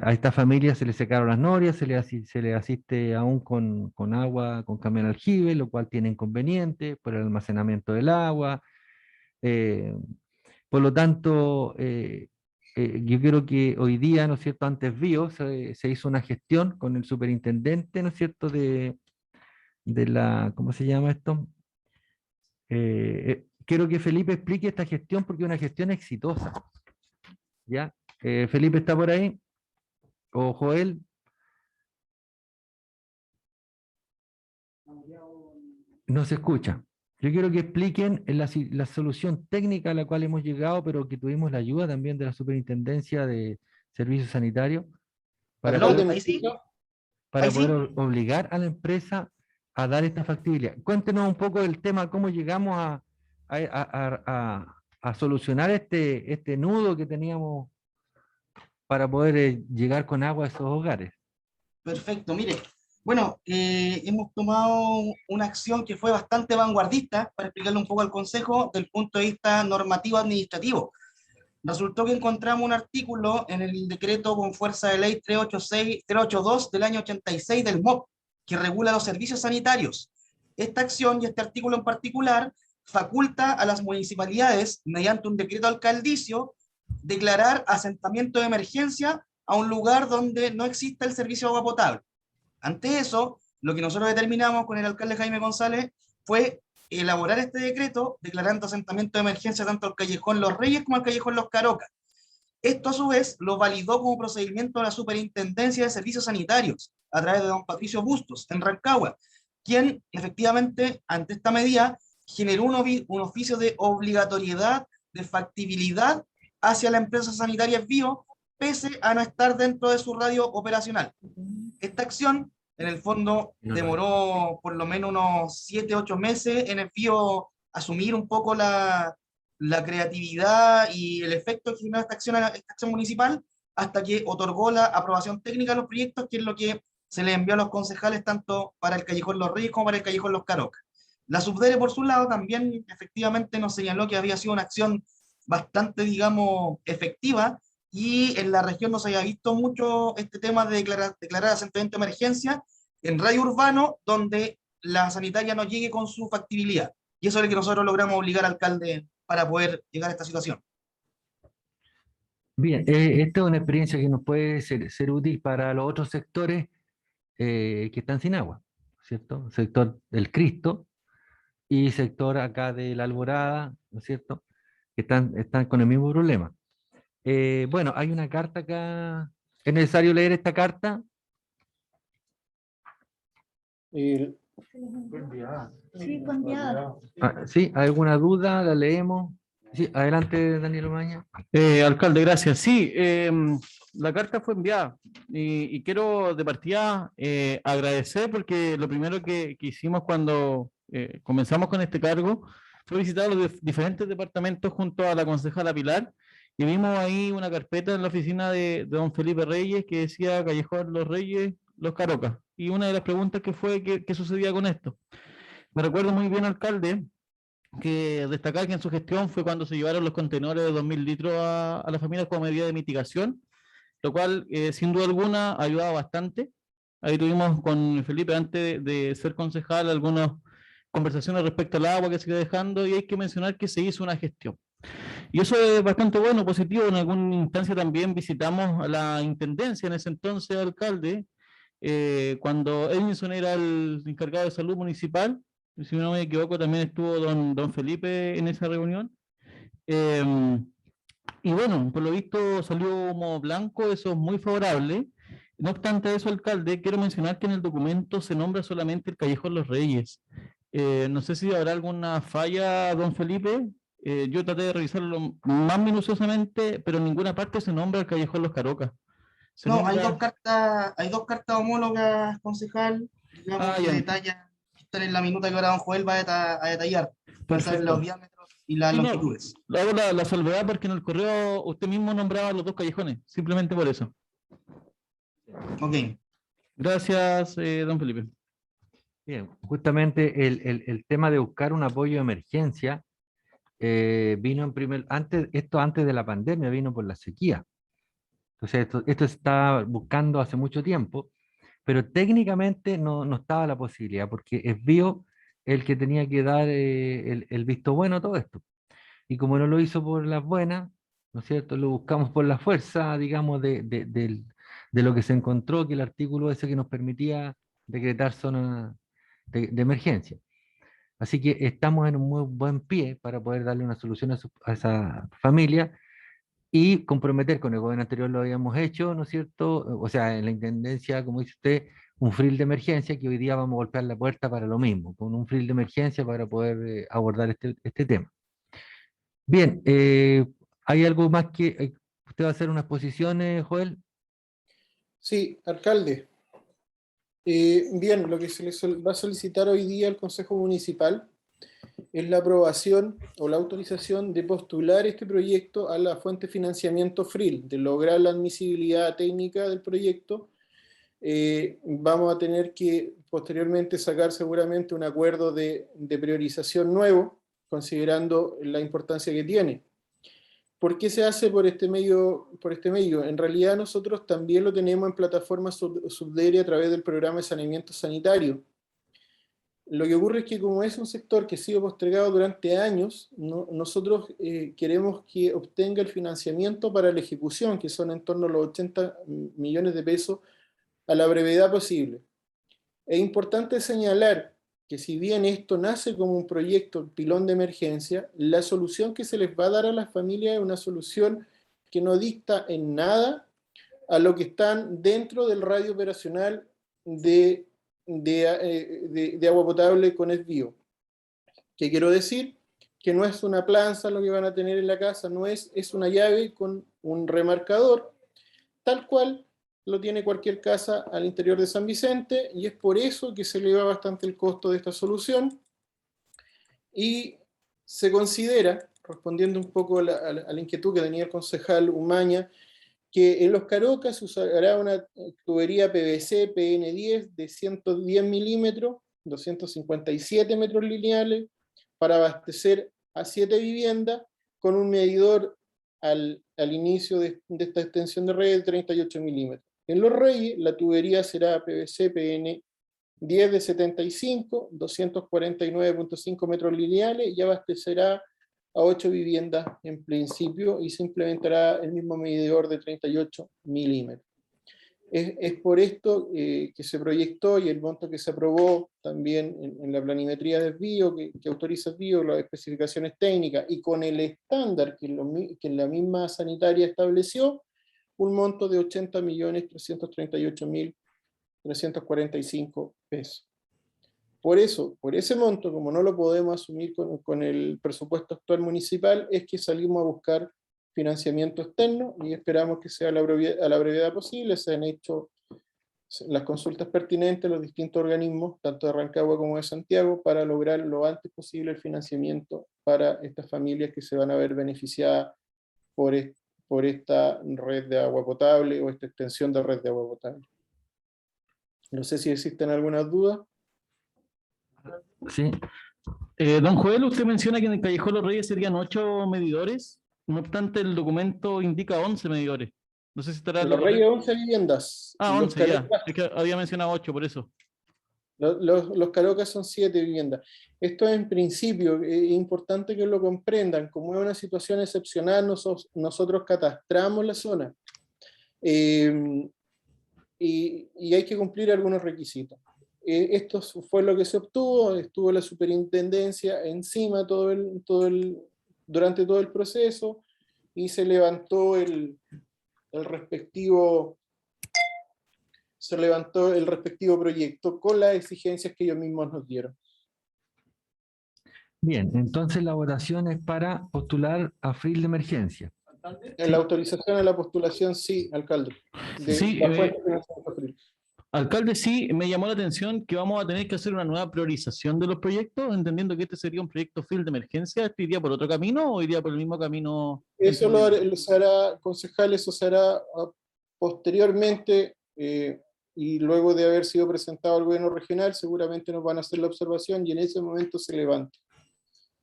a esta familia se le secaron las norias, se le asiste aún con agua, con camión aljibe, lo cual tiene inconvenientes por el almacenamiento del agua. eh, por lo tanto, yo creo que hoy día, ¿no es cierto?, antes se hizo una gestión con el superintendente, ¿no es cierto?, de la, ¿cómo se llama esto? Quiero que Felipe explique esta gestión porque es una gestión exitosa. ¿Ya? Felipe está por ahí, o Joel. No se escucha. Yo quiero que expliquen la solución técnica a la cual hemos llegado, pero que tuvimos la ayuda también de la Superintendencia de Servicios Sanitarios para Alcalde, poder, ¿me escucha? obligar a la empresa a dar esta factibilidad. Cuéntenos un poco del tema, cómo llegamos a solucionar este nudo que teníamos para poder llegar con agua a esos hogares. Perfecto, mire. Bueno, hemos tomado una acción que fue bastante vanguardista, para explicarle un poco al Consejo, del punto de vista normativo administrativo. Resultó que encontramos un artículo en el decreto con fuerza de ley 382 del año 86 del MOP, que regula los servicios sanitarios. Esta acción y este artículo en particular faculta a las municipalidades, mediante un decreto alcaldicio, declarar asentamiento de emergencia a un lugar donde no exista el servicio de agua potable. Ante eso, lo que nosotros determinamos con el alcalde Jaime González fue elaborar este decreto declarando asentamiento de emergencia tanto al Callejón Los Reyes como al Callejón Los Carocas. Esto a su vez lo validó como procedimiento la Superintendencia de Servicios Sanitarios a través de don Patricio Bustos en Rancagua, quien efectivamente ante esta medida generó un oficio de obligatoriedad, de factibilidad hacia la empresa sanitaria Esbío, pese a no estar dentro de su radio operacional. Esta acción, en el fondo, demoró por lo menos unos 7-8 meses en Esbío asumir un poco la creatividad y el efecto que generó esta acción municipal, hasta que otorgó la aprobación técnica de los proyectos, que es lo que se le envió a los concejales tanto para el Callejón Los Reyes como para el Callejón Los Carocas. La Subdere, por su lado, también efectivamente nos señaló que había sido una acción bastante, digamos, efectiva, y en la región no se había visto mucho este tema de declarar asentamiento de emergencia en radio urbano, donde la sanitaria no llegue con su factibilidad. Y eso es lo que nosotros logramos obligar al alcalde para poder llegar a esta situación. Bien, esta es una experiencia que nos puede ser útil para los otros sectores que están sin agua, ¿cierto? Sector del Cristo y sector acá de la Alborada, ¿no es cierto? Que están con el mismo problema. Bueno, hay una carta acá. ¿Es necesario leer esta carta? El- Sí, fue enviada. ¿Sí? ¿Alguna duda? ¿La leemos? Sí, adelante, Daniel Omaña. Alcalde, gracias. Sí, la carta fue enviada y quiero de partida agradecer, porque lo primero que hicimos cuando comenzamos con este cargo fue visitar los diferentes departamentos junto a la concejala Pilar y vimos ahí una carpeta en la oficina de don Felipe Reyes que decía Callejón Los Reyes, Los Carocas. Y una de las preguntas que fue, ¿qué sucedía con esto? Me recuerdo muy bien, alcalde, que destacar que en su gestión fue cuando se llevaron los contenedores de 2.000 litros a las familias como medida de mitigación, lo cual sin duda alguna ayudaba bastante. Ahí tuvimos con Felipe, antes de ser concejal, algunas conversaciones respecto al agua que se iba dejando, y hay que mencionar que se hizo una gestión. Y eso es bastante bueno, positivo. En alguna instancia también visitamos a la intendencia, en ese entonces alcalde, cuando Edinson era el encargado de salud municipal, si no me equivoco, también estuvo don Felipe en esa reunión. Y bueno, por lo visto salió humo blanco, eso es muy favorable. No obstante eso, alcalde, quiero mencionar que en el documento se nombra solamente el Callejón Los Reyes. No sé si habrá alguna falla, don Felipe. Yo traté de revisarlo más minuciosamente, pero en ninguna parte se nombra el Callejón Los Carocas. Se No, hay nombra... dos cartas homólogas, concejal, digamos, Ah, que ya, detallan, están en la minuta que ahora don Joel va a detallar, para saber perfecto. los diámetros y las Sí, no, longitudes. le hago la salvedad porque en el correo usted mismo nombraba los dos callejones, simplemente por eso. Ok. Gracias, don Felipe. Bien, justamente el tema de buscar un apoyo de emergencia vino antes de la pandemia, vino por la sequía. Entonces, esto se estaba buscando hace mucho tiempo, pero técnicamente no estaba la posibilidad, porque es Bio el que tenía que dar el visto bueno a todo esto. Y como no lo hizo por las buenas, ¿no es cierto? Lo buscamos por la fuerza, digamos, de lo que se encontró, que el artículo ese que nos permitía decretar zona de emergencia. Así que estamos en un muy buen pie para poder darle una solución a esa familia y comprometer, con el gobierno anterior lo habíamos hecho, ¿no es cierto? O sea, en la intendencia, como dice usted, un frill de emergencia, que hoy día vamos a golpear la puerta para lo mismo, con un frill de emergencia para poder abordar este tema. Bien, ¿hay algo más que usted va a hacer unas exposición, Joel? Sí, alcalde. Bien, lo que se le va a solicitar hoy día al Consejo Municipal es la aprobación o la autorización de postular este proyecto a la fuente de financiamiento FRIL, de lograr la admisibilidad técnica del proyecto. Vamos a tener que posteriormente sacar seguramente un acuerdo de priorización nuevo, considerando la importancia que tiene. ¿Por qué se hace por este medio? En realidad nosotros también lo tenemos en plataforma Subdere a través del programa de saneamiento sanitario. Lo que ocurre es que como es un sector que ha sido postergado durante años, nosotros queremos que obtenga el financiamiento para la ejecución, que son en torno a los 80 millones de pesos, a la brevedad posible. Es importante señalar que si bien esto nace como un proyecto pilón de emergencia, la solución que se les va a dar a las familias es una solución que no dicta en nada a lo que están dentro del radio operacional de agua potable con Esbio. ¿Qué quiero decir? Que no es una planza lo que van a tener en la casa, es una llave con un remarcador, tal cual lo tiene cualquier casa al interior de San Vicente, y es por eso que se eleva bastante el costo de esta solución, y se considera, respondiendo un poco a la inquietud que tenía el concejal Umaña, que en Los Carocas se usará una tubería PVC PN10 de 110 milímetros, 257 metros lineales, para abastecer a 7 viviendas, con un medidor al inicio de esta extensión de red de 38 milímetros. En Los Reyes, la tubería será PVC PN10 de 75, 249.5 metros lineales, y abastecerá a 8 viviendas en principio, y se implementará el mismo medidor de 38 milímetros. Es por esto que se proyectó, y el monto que se aprobó también en la planimetría de Esbio, que autoriza Esbio, las especificaciones técnicas, y con el estándar que la misma sanitaria estableció, un monto de 80.338.345 pesos. Por eso, por ese monto, como no lo podemos asumir con el presupuesto actual municipal, es que salimos a buscar financiamiento externo, y esperamos que sea a la brevedad posible. Se han hecho las consultas pertinentes a los distintos organismos, tanto de Rancagua como de Santiago, para lograr lo antes posible el financiamiento para estas familias que se van a ver beneficiadas por por esta red de agua potable o esta extensión de red de agua potable. No sé si existen algunas dudas. Sí, Don Joel, usted menciona que en el Callejón Los Reyes serían 8 medidores, no obstante el documento indica 11 medidores. No sé si estará... Los Reyes 11 viviendas. Ah, Los 11 ya. Carocas- Es que había mencionado 8, por eso. Los Carocas son 7 viviendas. Esto en principio es importante que lo comprendan. Como es una situación excepcional, nosotros catastramos la zona y hay que cumplir algunos requisitos. Esto fue lo que se obtuvo, estuvo la superintendencia encima durante todo el proceso y se levantó el respectivo proyecto con las exigencias que ellos mismos nos dieron. bien, entonces la votación es para postular a FRIL de emergencia. En la autorización a la postulación, sí, alcalde. Sí, La fuente de financiamiento FRIL. Alcalde, sí, me llamó la atención que vamos a tener que hacer una nueva priorización de los proyectos, entendiendo que este sería un proyecto field de emergencia. ¿Este iría por otro camino o iría por el mismo camino? Eso se hará, concejal, eso se hará posteriormente y luego de haber sido presentado al gobierno regional, seguramente nos van a hacer la observación y en ese momento se levanta.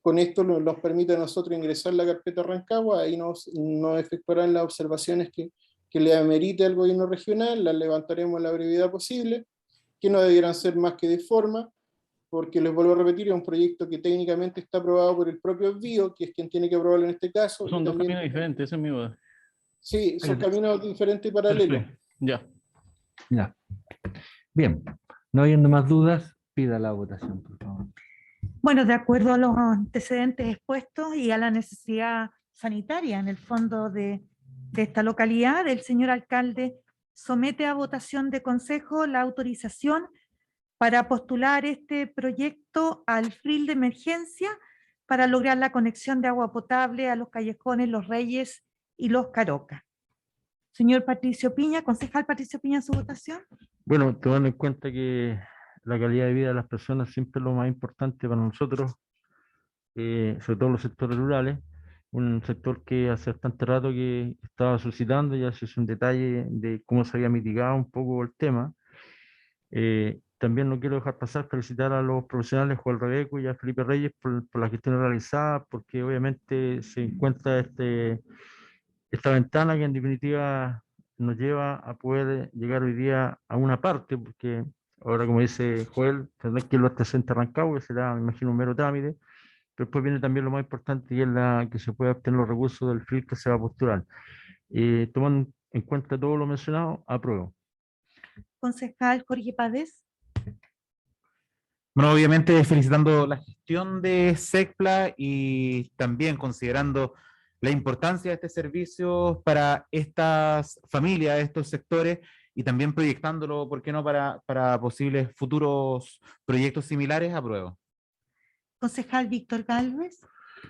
Con esto nos permite a nosotros ingresar la carpeta Rancagua, ahí nos efectuarán las observaciones que le amerite al gobierno regional, las levantaremos a la brevedad posible, que no debieran ser más que de forma, porque les vuelvo a repetir, es un proyecto que técnicamente está aprobado por el propio BIO, que es quien tiene que aprobarlo en este caso. Son y dos también, caminos diferentes, esa es mi duda. sí, son caminos diferentes y paralelos. Perfecto, ya. Ya. Bien, no habiendo más dudas, pida la votación, por favor. Bueno, de acuerdo a los antecedentes expuestos y a la necesidad sanitaria en el fondo de esta localidad, el señor alcalde somete a votación de consejo la autorización para postular este proyecto al FRIL de emergencia para lograr la conexión de agua potable a los callejones Los Reyes y Los Carocas. Señor Patricio Piña, concejal Patricio Piña, su votación. Bueno, tomando en cuenta que la calidad de vida de las personas siempre es lo más importante para nosotros, sobre todo los sectores rurales, un sector que hace bastante rato que estaba suscitando, ya se hizo un detalle de cómo se había mitigado un poco el tema. También no quiero dejar pasar felicitar a los profesionales Juan Rebeco y a Felipe Reyes por la gestión realizada, porque obviamente se encuentra esta ventana que en definitiva nos lleva a poder llegar hoy día a una parte, porque ahora, como dice Joel, tendrá que irlo hasta Centro Rancagua, que será, me imagino, un mero trámite, pero después viene también lo más importante, y es que se pueda obtener los recursos del FRIL que se va a postular. Tomando en cuenta todo lo mencionado, apruebo. Concejal Jorge Pádez. Bueno, obviamente felicitando la gestión de SECPLA y también considerando la importancia de este servicio para estas familias, estos sectores, y también proyectándolo, ¿por qué no?, para posibles futuros proyectos similares, apruebo. Concejal Víctor Gálvez.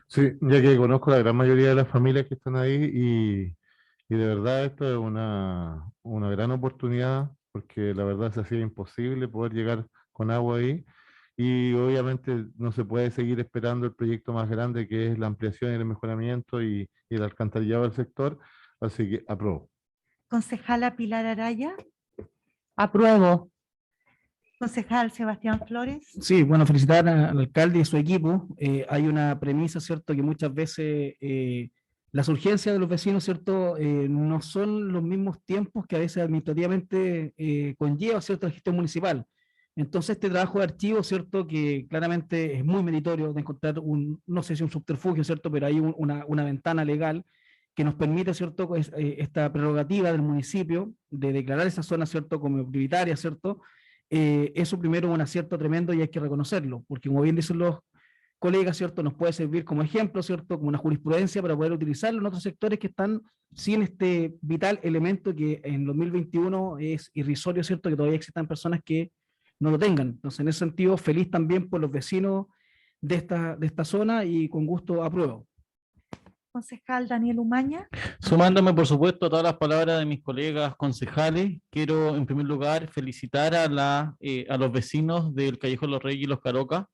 Sí, ya que conozco la gran mayoría de las familias que están ahí y de verdad esto es una gran oportunidad, porque la verdad se hacía imposible poder llegar con agua ahí y obviamente no se puede seguir esperando el proyecto más grande, que es la ampliación y el mejoramiento y el alcantarillado del sector, así que apruebo. Concejala Pilar Araya. Apruebo. Concejal Sebastián Flores. Sí, bueno, felicitar al alcalde y a su equipo. Hay una premisa, ¿cierto?, que muchas veces las urgencias de los vecinos, ¿cierto?, no son los mismos tiempos que a veces administrativamente conlleva, ¿cierto?, la gestión municipal. Entonces, este trabajo de archivo, ¿cierto?, que claramente es muy meritorio de encontrar no sé si un subterfugio, ¿cierto?, pero hay una ventana legal que nos permite, ¿cierto?, esta prerrogativa del municipio de declarar esa zona, ¿cierto?, como prioritaria, ¿cierto?, eso primero es un acierto tremendo y hay que reconocerlo, porque como bien dicen los colegas, ¿cierto?, nos puede servir como ejemplo, ¿cierto?, como una jurisprudencia para poder utilizarlo en otros sectores que están sin este vital elemento que en 2021 es irrisorio, ¿cierto?, que todavía existan personas que no lo tengan. Entonces, en ese sentido, feliz también por los vecinos de esta zona y con gusto apruebo. Concejal Daniel Umaña. Sumándome, por supuesto, a todas las palabras de mis colegas concejales, quiero en primer lugar felicitar a los vecinos del Callejón Los Reyes y Los Carocas,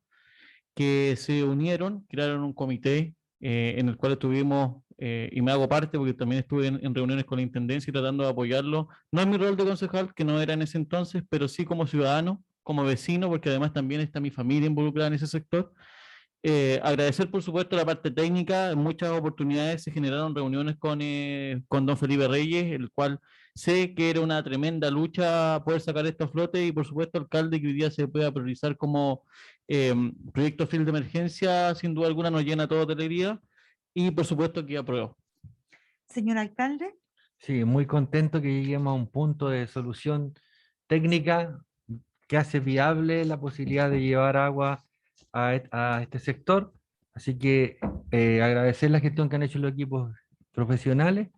que se unieron, crearon un comité en el cual estuvimos y me hago parte porque también estuve en reuniones con la Intendencia y tratando de apoyarlo, no en mi rol de concejal, que no era en ese entonces, pero sí como ciudadano, como vecino, porque además también está mi familia involucrada en ese sector. Agradecer, por supuesto, la parte técnica. En muchas oportunidades se generaron reuniones con don Felipe Reyes, el cual sé que era una tremenda lucha poder sacar esto a flote y, por supuesto, alcalde, que hoy día se pueda priorizar como proyecto FIL de emergencia, sin duda alguna nos llena todo de alegría y, por supuesto, que apruebo. Señor alcalde, Sí, muy contento que lleguemos a un punto de solución técnica que hace viable la posibilidad de llevar agua a este sector. Así que agradecer la gestión que han hecho los equipos profesionales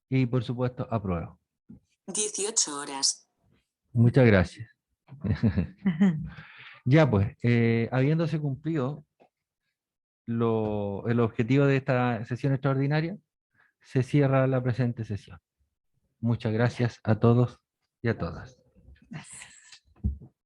y por supuesto apruebo. 18 horas. Muchas gracias. Ya pues, habiéndose cumplido el objetivo de esta sesión extraordinaria, se cierra la presente sesión. Muchas gracias a todos y a todas. gracias.